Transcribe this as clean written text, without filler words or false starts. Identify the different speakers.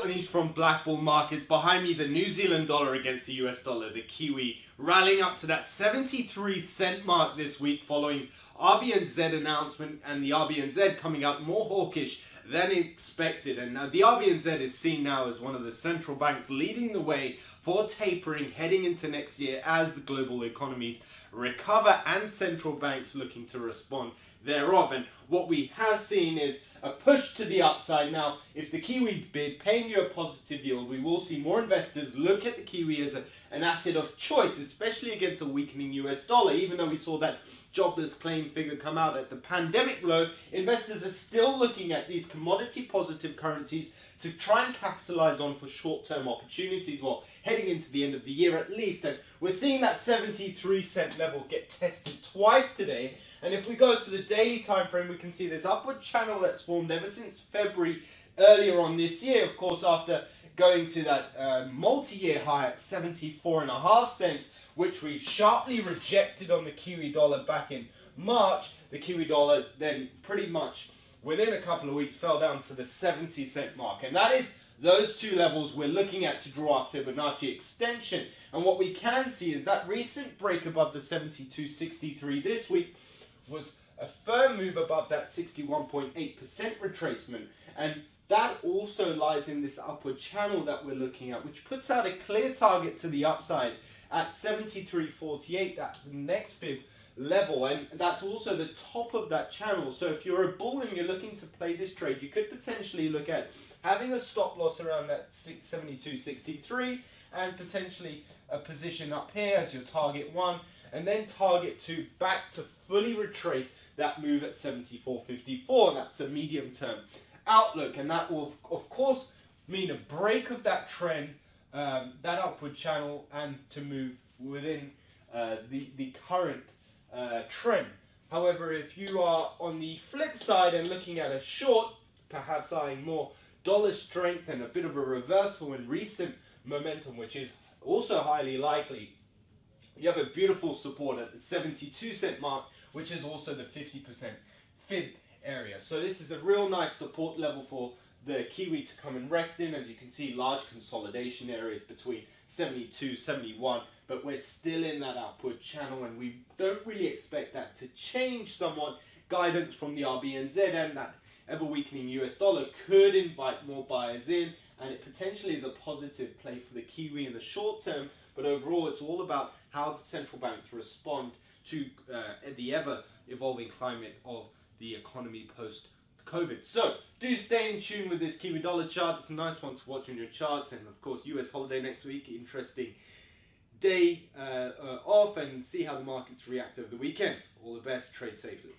Speaker 1: News from BlackBull markets. Behind me, the New Zealand dollar against the US dollar, the Kiwi, rallying up to that 73-cent mark this week following RBNZ announcement, and the RBNZ coming out more hawkish than expected. And now the RBNZ is seen now as one of the central banks leading the way for tapering heading into next year as the global economies recover and central banks looking to respond thereof. And what we have seen is a push to the upside. Now, if the Kiwis bid, paying you a positive yield, we will see more investors look at the Kiwi as an asset of choice, especially against a weakening US dollar. Even though we saw that jobless claim figure come out at the pandemic low, investors are still looking at these commodity positive currencies to try and capitalize on for short-term opportunities, well, heading into the end of the year at least. And we're seeing that 73-cent level get tested twice today. And if we go to the daily time frame, we can see this upward channel that's formed ever since February earlier on this year, of course, after going to that multi-year high at 74.5 cents, which we sharply rejected on the Kiwi dollar back in March. The Kiwi dollar then pretty much within a couple of weeks fell down to the 70-cent mark. And that is those two levels we're looking at to draw our Fibonacci extension. And what we can see is that recent break above the 72.63 this week was a firm move above that 61.8% retracement. And that also lies in this upward channel that we're looking at, which puts out a clear target to the upside at 73.48. That's the next fib level, and that's also the top of that channel. So if you're a bull and you're looking to play this trade, you could potentially look at having a stop loss around that 72.63 and potentially a position up here as your target one, and then target two back to fully retrace that move at 74.54. That's a medium term outlook, and that will of course mean a break of that trend, that upward channel, and to move within the current trend. However, if you are on the flip side and looking at a short, perhaps eyeing more dollar strength and a bit of a reversal in recent momentum, which is also highly likely, you have a beautiful support at the 72-cent mark, which is also the 50% fib area. So this is a real nice support level for the Kiwi to come and rest in. As you can see, large consolidation areas between 72, 71, but we're still in that upward channel, and we don't really expect that to change somewhat. Guidance from the RBNZ and that ever weakening US dollar could invite more buyers in, and it potentially is a positive play for the Kiwi in the short term. But overall, it's all about how the central banks respond to the ever evolving climate of the economy post COVID. So do stay in tune with this Kiwi dollar chart. It's a nice one to watch on your charts. And of course, US holiday next week. Interesting day off, and see how the markets react over the weekend. All the best. Trade safely.